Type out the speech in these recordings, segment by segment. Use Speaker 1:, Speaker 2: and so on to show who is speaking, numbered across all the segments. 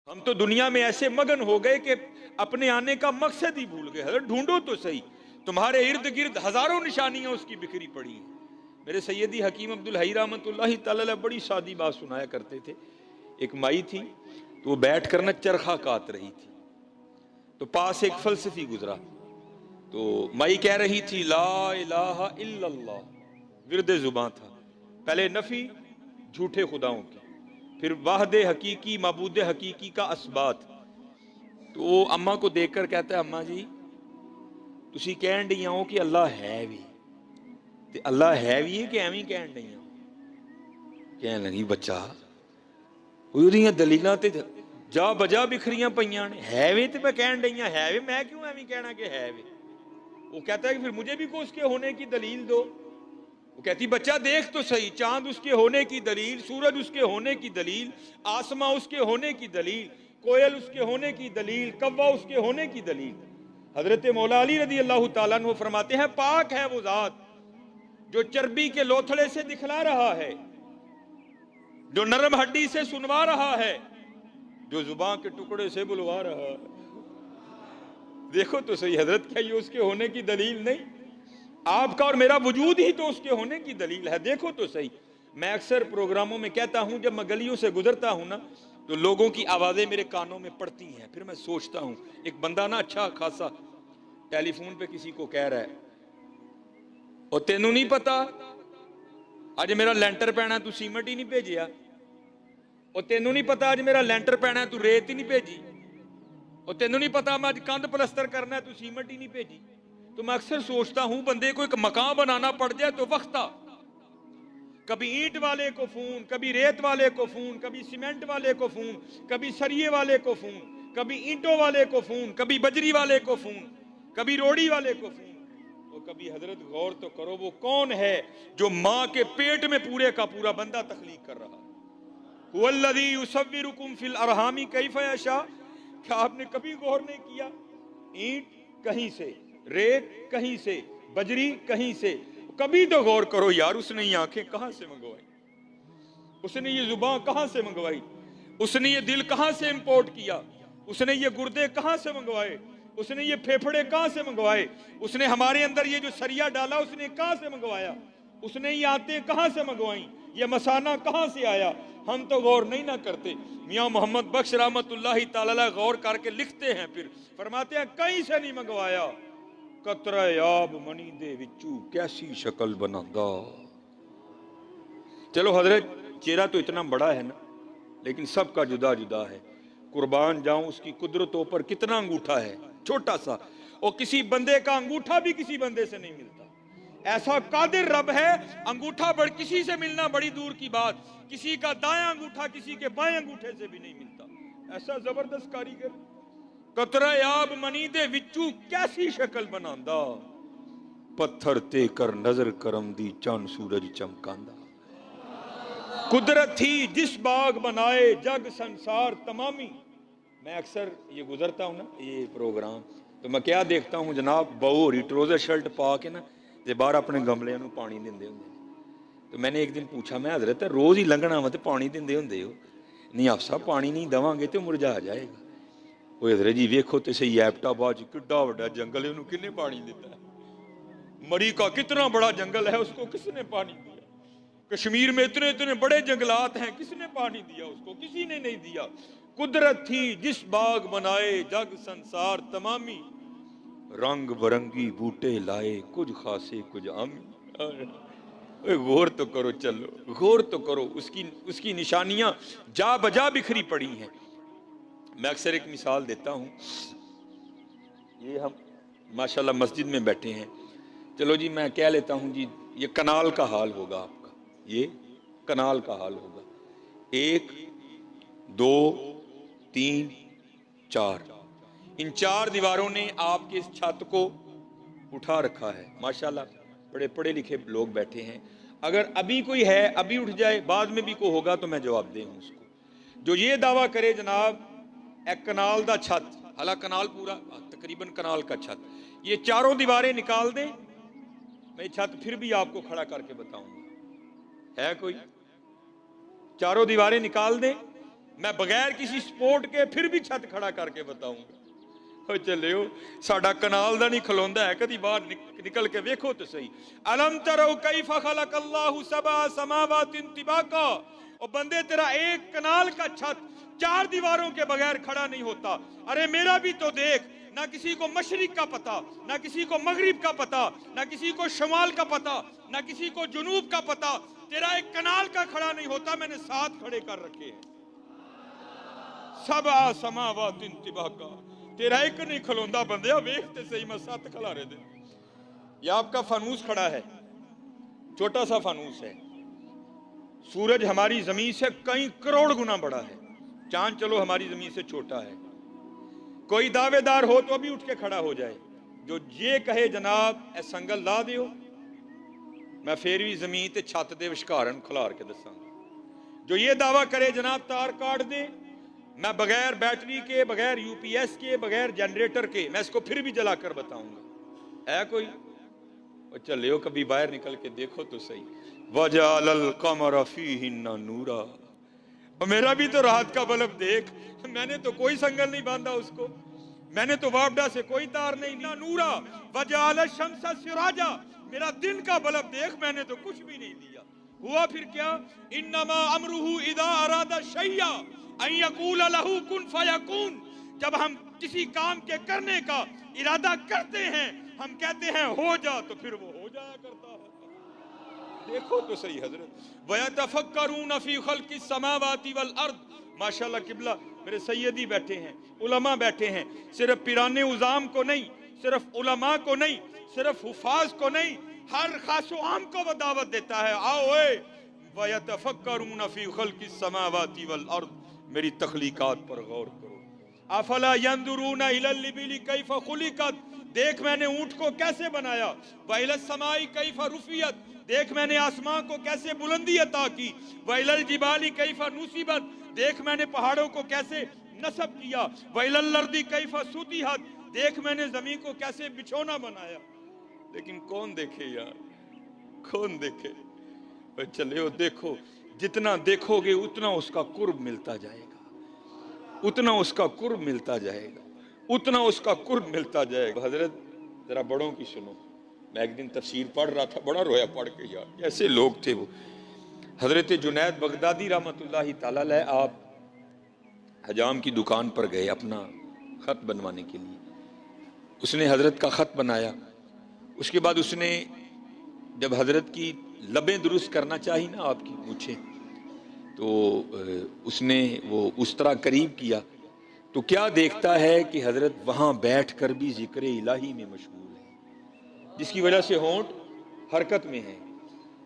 Speaker 1: हम तो दुनिया में ऐसे मगन हो गए कि अपने आने का मकसद ही भूल गए। हजरत ढूंढो तो सही, तुम्हारे इर्द गिर्द हजारों निशानियां उसकी बिखरी पड़ी हैं। मेरे सैयदी हकीम अब्दुल हई रहमतुल्लाहि तआला बड़ी सादी बात सुनाया करते थे। एक माई थी तो वो बैठ कर न चरखा काट रही थी, तो पास एक फलसफी गुजरा। तो माई कह रही थी ला इलाहा इल्लल्लाह, विरदे जुबां था। पहले नफी झूठे खुदाओं की, फिर वाहदे हकीकी मबूद हकीकी का असबात। तो वो अम्मा को देखकर कहता है, अम्मा जी तुसी कहन डी हो कि अल्लाह है भी, ते अल्लाह है भी है कि एवं कहन डी हो? कहन लगी बच्चा ਉਹਦੀਆਂ दलीलां ते जा बजा बिखरियां पईयां ने, है वे ते मैं कहन डी है वे, मैं क्यों एवं कहना कि है वे? वो कहता है कि फिर मुझे भी को उसके होने की दलील दो। वो कहती बच्चा देख तो सही, चांद उसके होने की दलील, सूरज उसके होने की दलील, आसमां उसके होने की दलील, कोयल उसके होने की दलील, कव्वा उसके होने की दलील। हजरत मौला अली रदी अल्लाह ताला अन्हु फरमाते हैं, पाक है वो जात जो चर्बी के लोथड़े से दिखला रहा है, जो नरम हड्डी से सुनवा रहा है, जो जुबान के टुकड़े से बुलवा रहा है। देखो तो सही हजरत, क्या ये उसके होने की दलील नहीं? आपका और मेरा वजूद ही तो उसके होने की दलील है। देखो तो सही। मैं अक्सर प्रोग्रामों में कहता हूं, जब मैं गलियों से गुजरता हूं ना, तो लोगों की आवाजें मेरे कानों में पड़ती हैं। फिर मैं सोचता हूं, एक बंदा ना अच्छा खासा टेलीफोन पे किसी को कह रहा है, और तेनू नहीं पता अज मेरा लैंटर पैना तू सीमेंट ही नहीं भेजिया, और तेनू नहीं पता अज मेरा लैंटर पैना तू रेत ही नहीं भेजी, और तेनू नहीं पता मैं अज कंध प्लस्तर करना तू सीमेंट ही नहीं भेजी। तो मैं अक्सर सोचता हूं, बंदे को एक मकान बनाना पड़ जाए तो वक्ता, कभी ईंट वाले को फोन, कभी रेत वाले को फोन, कभी सीमेंट वाले को फोन, कभी सरिये वाले को फोन, कभी ईंटों वाले को फोन, कभी बजरी वाले को फोन, कभी रोड़ी वाले को फोन। तो कभी हजरत गौर तो करो, वो कौन है जो मां के पेट में पूरे का पूरा बंदा तख्लीक कर रहा? हुवल्लज़ी युसव्विरुकुम फिल अरहामी कैफ यशा। क्या आपने कभी गौर नहीं किया? ईंट कहीं से, रेत कहीं से, बजरी कहीं से। कभी तो गौर करो यार, उसने ये आंखें कहां से मंगवाई, उसने ये जुबान कहां से मंगवाई, उसने ये दिल कहां से इंपोर्ट किया, उसने ये गुर्दे कहां से मंगवाए, उसने ये फेफड़े कहां से मंगवाए, उसने हमारे अंदर ये जो सरिया डाला उसने कहां से मंगवाया, उसने ये आते कहां से मंगवाई, ये मसाना कहां से आया? हम तो गौर नहीं ना करते। मियां मोहम्मद बख्श रहमतुल्लाहि ताला गौर करके लिखते हैं, फिर फरमाते हैं कहीं से नहीं मंगवाया, कतरा याब मनी दे विचू कैसी शक्ल बनांदा। चलो हजरत, चेहरा तो इतना बड़ा है ना, लेकिन सबका जुदा जुदा है। कुर्बान जाऊं उसकी कुदरतों पर, कितना अंगूठा है छोटा सा, और किसी बंदे का अंगूठा भी किसी बंदे से नहीं मिलता। ऐसा कादिर रब है, अंगूठा बड़ किसी से मिलना बड़ी दूर की बात, किसी का दायां अंगूठा किसी के बाएं अंगूठे से भी नहीं मिलता। ऐसा जबरदस्त कारीगर। कतरा याब मनी दे विचू कैसी शक्ल बनांदा, पत्थर ते कर नजर करम दी चंद सूरज चमकांदा। कुदरत थी जिस बाग बनाए जग संसार तमामी। मैं अक्सर ये गुजरता हूं ना ये प्रोग्राम, तो मैं क्या देखता हूं जनाब, बहू हो रही ट्रोजर शर्ट पा के ना, ते बाहर अपने गमलियां नूं पानी दिंदे हुंदे। तो मैंने एक दिन पूछा, मैं हजरत रोज ही लंघना वा ते पानी दिंदे हुंदे हो? नहीं आप साहब, पानी नहीं देवांगे तो मुरझा जाएगा। वो हजरत जी वेखो तो सही, एबटाबाद च किड्डा बड़ा जंगल है, उन्होंने किसने पानी दिता है? मरी का कितना बड़ा जंगल है, उसको किसने पानी दिया? कश्मीर में इतने इतने बड़े जंगलात हैं, किसने पानी दिया उसको? किसी ने नहीं दिया। कुदरत थी जिस बाग बनाए जग संसार तमामी, रंग बरंगी बूटे लाए कुछ खासे कुछ आमी। गौर तो करो, चलो गौर तो करो, उसकी निशानियां जा बजा बिखरी पड़ी हैं। मैं अक्सर एक मिसाल देता हूं, ये हम माशाल्लाह मस्जिद में बैठे हैं, चलो जी मैं कह लेता हूं जी, ये कनाल का हाल होगा आपका, ये कनाल का हाल होगा। 1 2 3 4, इन 4 दीवारों ने आपके इस छत को उठा रखा है। माशाल्लाह बड़े पढ़े लिखे लोग बैठे हैं। अगर अभी कोई है, अभी उठ जाए, बाद में भी कोई होगा तो मैं जवाब दे उसको। जो ये दावा करे जनाब एक कनाल दा छत, हालां कनाल पूरा तकरीबन कनाल का छत, ये 4 दीवारें निकाल दे, मैं छत फिर भी आपको खड़ा करके बताऊंगा। है कोई? 4 दीवारें निकाल दे, मैं बगैर किसी सपोर्ट के फिर भी छत खड़ा करके बताऊंगा। चलियो साडा कनाल दा नहीं खलोंदा है, कदी बाहर निकल के देखो तो सही। अलम तरो कैफा खलकल्लाहु सबा समावातिन तिबाका, और बंदे तेरा एक कनाल का छत 4 दीवारों के बगैर खड़ा नहीं होता। अरे मेरा भी तो देख, ना किसी को मशरिक का पता, ना किसी को मगरिब का पता, ना किसी को शमाल का पता, ना किसी को जुनूब का पता। तेरा एक कनाल का खड़ा नहीं होता, मैंने 7 खड़े कर रखे हैं। सबा समावातिन तिबाका, तेरा एक नहीं खलोंदा बंदे, वेखते सही मैं 7 खिलारे दे। यह आपका फानूस खड़ा है, छोटा सा फानूस है। सूरज हमारी जमीन से कई करोड़ गुना बड़ा है, चांद चलो हमारी जमीन से छोटा है। कोई दावेदार हो तो अभी उठ के खड़ा हो जाए, जो ये कहे जनाब ए संगल ला दियो, मैं फिर भी जमीन ते छत दे विचकारण खिलार के दसांगा। जो ये दावा करे जनाब तार काट दे, मैं बगैर बैटरी के, बगैर यूपीएस के, बगैर जनरेटर के मैं इसको फिर भी जलाकर बताऊंगा। है कोई? और चलियो कभी बाहर निकल के देखो तो सही। वजालल कमर फीहिन्ना नूरा, मेरा भी तो रात का बल्ब देख, मैंने तो कोई संगल नहीं बांधा उसको, मैंने तो वापडा से कोई तार नहीं लिया। नूरा वजाल शम्सा सिराजा, मेरा दिन का बल्ब देख, मैंने तो कुछ भी नहीं दिया। हुआ फिर क्या? इन्नमा अमरुहु इदा अरादा शैया अन यकूल लहू कुन फयकून, जब हम किसी काम के करने का इरादा करते हैं, हम कहते हैं हो जा, तो फिर वो हो जाया करता है। देखो तो सही हजरत। वयतफक्करून फी खल्किस समावाति वल अर्द, माशाल्लाह किबला मेरे सैयदी बैठे हैं, उलमा बैठे हैं, सिर्फ पिराने उजाम को नहीं, सिर्फ उलमा को नहीं, सिर्फ हुफाज को नहीं, हर खासो आम को वो दावत देता है, आओ ए वयतफक्करून फी खल्किस समावाति वल अर्द, मेरी तख्लीकात पर गौर करो। अफला यंजुरून इलल लिबिली कैफा खुलिकत, देख मैंने ऊंट को कैसे बनाया। वइलस समाई कैफा रुफियत, देख मैंने आसमां को कैसे बुलंदी अता की। वइलल जिबाली कैफा नुसिबत, देख मैंने पहाड़ों को कैसे नसब किया। वइलल अर्दी कैफा सुतिहत, देख मैंने जमीन को कैसे बिछोना बनाया। लेकिन कौन देखे यार, कौन देखे? चले देखो, जितना देखोगे उतना उसका कुर्ब मिलता जाएगा, उतना उसका कुर्ब मिलता जाएगा, उतना उसका कुर्ब मिलता जाएगा। हजरत जरा बड़ों की सुनो, मैं एक दिन तफसीर पढ़ रहा था, बड़ा रोया पढ़ के यार, ऐसे लोग थे वो। हजरत जुनैद बगदादी रहमतुल्लाहि तआला अलैह, आप हजाम की दुकान पर गए अपना खत बनवाने के लिए। उसने हजरत का खत बनाया, उसके बाद उसने जब हजरत की लबें दुरुस्त करना चाहिए ना आपकी मूछें, तो उसने वो उस तरह करीब किया, तो क्या देखता है कि हजरत वहां बैठकर भी जिक्र इलाही में मशगूल है, जिसकी वजह से होंठ हरकत में है।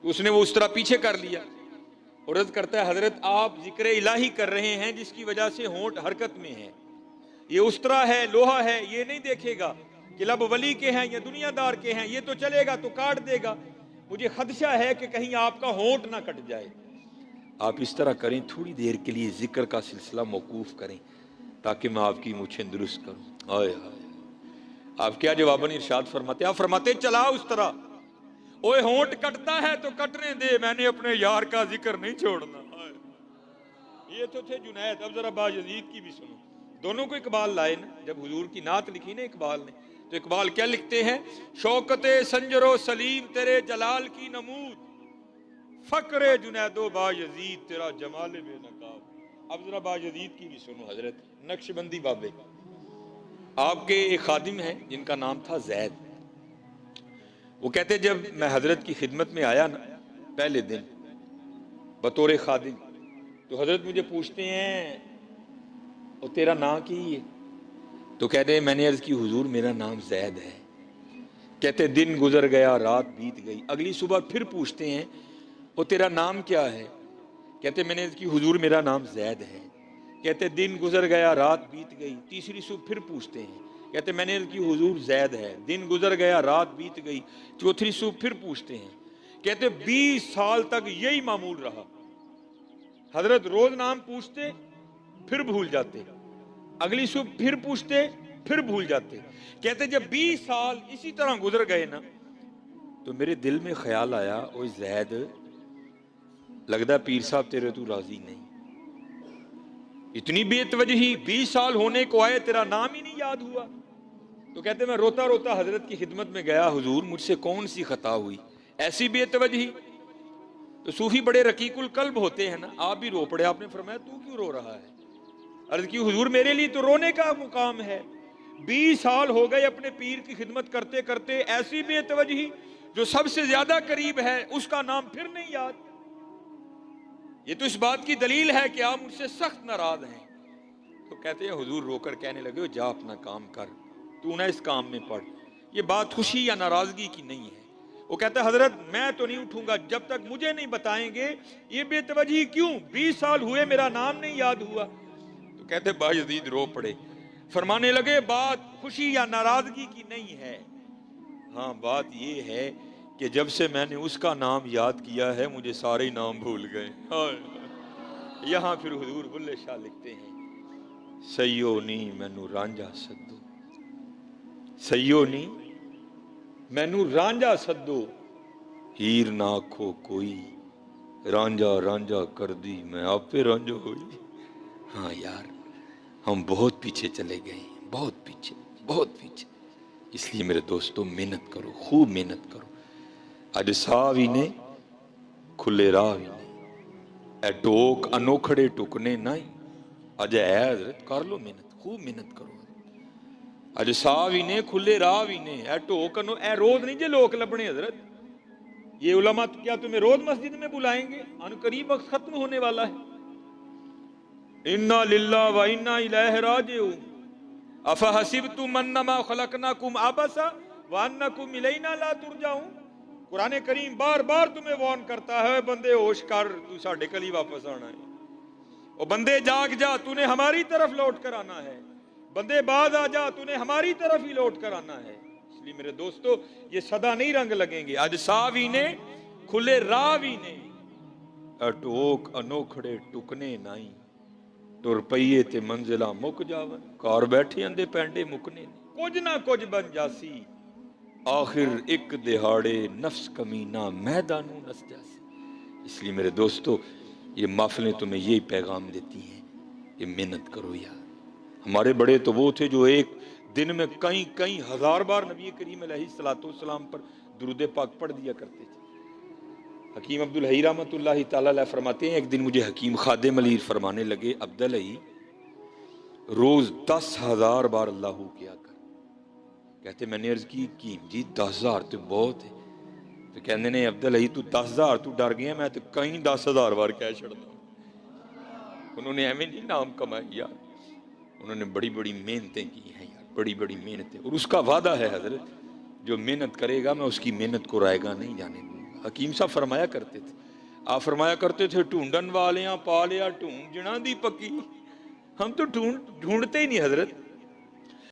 Speaker 1: तो उसने वो उस तरह पीछे कर लिया और अर्ज करता है, हजरत आप जिक्र इलाही कर रहे हैं जिसकी वजह से होंठ हरकत में है, ये उस तरह है, लोहा है, ये नहीं देखेगा कि लब वली के हैं या दुनियादार के हैं, ये तो चलेगा तो काट देगा, मुझे खदशा है कि कहीं आपका होंठ ना कट जाए। आप इस तरह करें, थोड़ी देर के लिए जिक्र का सिलसिला मौकूफ करें ताकि मैं आपकी मूछें दुरुस्त करूं। हाय हाय, आप क्या जवाबन इरशाद फरमाते? आप फरमाते चला उस तरह, ओए होंठ कटता है तो कटने दे, मैंने अपने यार का जिक्र नहीं छोड़ना। ये तो थे जुनैद। अब जरा बायजीद की भी सुनो, दोनों को इकबाल लाए ना, जब हुजूर की नात लिखी ना इकबाल ने, तो इकबाल क्या लिखते हैं? शौकते संजरो सलीम तेरे जलाल की नमूद, फक्रे जुनैदो बायजीद तेरा जमाल बेनकाब। अब जरा बायजीद की भी सुनो हजरत। नक्शबंदी बाबे आपके एक खादिम हैं जिनका नाम था जैद। वो कहते जब मैं हजरत की खिदमत में आया ना पहले दिन बतौर खादिम, तो हजरत मुझे पूछते हैं और तेरा नाम की है? तो कहते हैं मैंने अर्ज की हुजूर मेरा नाम जैद है। कहते दिन गुजर गया रात बीत गई। अगली सुबह फिर पूछते हैं और तेरा नाम क्या है? कहते मैंने अर्ज की हुजूर मेरा नाम जैद है। कहते दिन गुजर गया रात बीत गई। तीसरी सुबह फिर पूछते हैं, कहते मैंने अर्ज की हुजूर जैद है। दिन गुजर गया रात बीत गई। चौथी सुबह फिर पूछते हैं, कहते 20 साल तक यही मामूल रहा। हजरत रोज नाम पूछते फिर भूल जाते, अगली सुबह फिर पूछते फिर भूल जाते। कहते जब 20 साल इसी तरह गुजर गए ना, तो मेरे दिल में ख्याल आया, ओ जैद लगदा पीर साहब तेरे तू राजी नहीं। इतनी बेतवजही, 20 साल होने को आए, तेरा नाम ही नहीं याद हुआ। तो कहते मैं रोता रोता हजरत की खिदमत में गया, हुजूर मुझसे कौन सी खता हुई, ऐसी बेतवजही। तो सूफी बड़े रकीकुल कल्ब होते हैं ना, आप भी रो पड़े। आपने फरमाया तू क्यों रो रहा है? अर्ज की हुजूर मेरे लिए तो रोने का मुकाम है, 20 साल हो गए अपने पीर की खिदमत करते करते, ऐसी बेतवजही जो सबसे ज्यादा करीब है उसका नाम फिर नहीं याद। ये तो इस बात की दलील है कि आप मुझसे सख्त नाराज हैं। तो कहते हैं हुजूर रोकर कहने लगे, जा अपना काम कर, तू ना इस काम में पड़। ये बात खुशी या नाराजगी की नहीं है। वो कहता है हजरत मैं तो नहीं उठूंगा जब तक मुझे नहीं बताएंगे ये बेतवजही क्यों, 20 साल हुए मेरा नाम नहीं याद हुआ। तो कहते बायजीद रो पड़े, फरमाने लगे बात खुशी या नाराजगी की नहीं है, हाँ बात ये है कि जब से मैंने उसका नाम याद किया है मुझे सारे नाम भूल गए। यहां फिर हुजूर बुल्ले शाह लिखते हैं, सैयो नी मैनू रांझा सद्दो, सैयो नी मैनू रांझा सद्दो, हीर ना आखो कोई, रांझा रांझा कर दी मैं आपे रांझो होई। हाँ यार हम बहुत पीछे चले गए, बहुत पीछे, बहुत पीछे। इसलिए मेरे दोस्तों मेहनत करो, खूब मेहनत करो। अज साह भी ने खुले राह भी ने, ए टोक अनोखड़े टुकने नहीं, अज है हजरत कर लो मेहनत, खूब मेहनत करो। अज साह भी ने खुले राह भी ने, ए टोक अनो, ए रोज नहीं जे लोग लबने हजरत। ये उलमा क्या तुम्हें रोज मस्जिद में बुलाएंगे? अनकरीब वक्त खत्म होने वाला है। इन्ना लिल्लाह व इन्ना इलैहि राजिऊन, अफहसिबतुम अन्नमा खलकनाकुम आबसा व अन्नकुम इलैना ला तुरजाऊन। कुरान करीम बार बार तुम्हें वार्न करता है, बंदे होश कर, तू साढ़े कल ही वापस आना है। ओ बंदे जाग जा, तूने हमारी तरफ लौट कर आना है। बंदे बाज आ जा, तूने हमारी तरफ ही लौट कर आना है। इसलिए मेरे दोस्तों ये सदा नहीं रंग लगेंगे। आज सावी ने खुले रावी ने, अटोक अनोखड़े टुकने नहीं, तुर पईए ते मंजिला मुक जावन, कार बैठे अंदे पैंडे मुकने, कुछ ना कुछ बन जासी, आखिर एक दिहाड़े नफ्स कमीना मैदानू नस जासी। इसलिए मेरे दोस्तों ये महफिलें तुम्हें यही पैगाम देती हैं कि मेहनत करो यार। हमारे बड़े तो वो थे जो एक दिन में कई कई हजार बार नबी करीम अलैहिस्सलाम पर दुरूद पाक पढ़ दिया करते थे। हकीम अब्दुल हई रहमतुल्लाहि तआला अलैह फरमाते हैं, एक दिन मुझे हकीम खादिम अली फरमाने लगे, अब्दुल हई रोज 10,000 बार अल्लाहू किया कर। कहते मैंने अर्ज की जी 10,000 तो बहुत है। तो कहते ने अब्दुल हई तू 10,000 तू डर गया, मैं तो कई 10,000 बार कह छड़ता। उन्होंने एवं नहीं नाम कमाए यार, उन्होंने बड़ी बड़ी मेहनतें की हैं यार, बड़ी बड़ी मेहनतें। और उसका वादा है हजरत, जो मेहनत करेगा मैं उसकी मेहनत को रायगा नहीं जाने दूंगा। हकीम साहब फरमाया करते थे, आप फरमाया करते थे, ढूंढन वाले पा लिया ढूंढ जना दी पक्की। हम तो ढूंढते ही नहीं हजरत,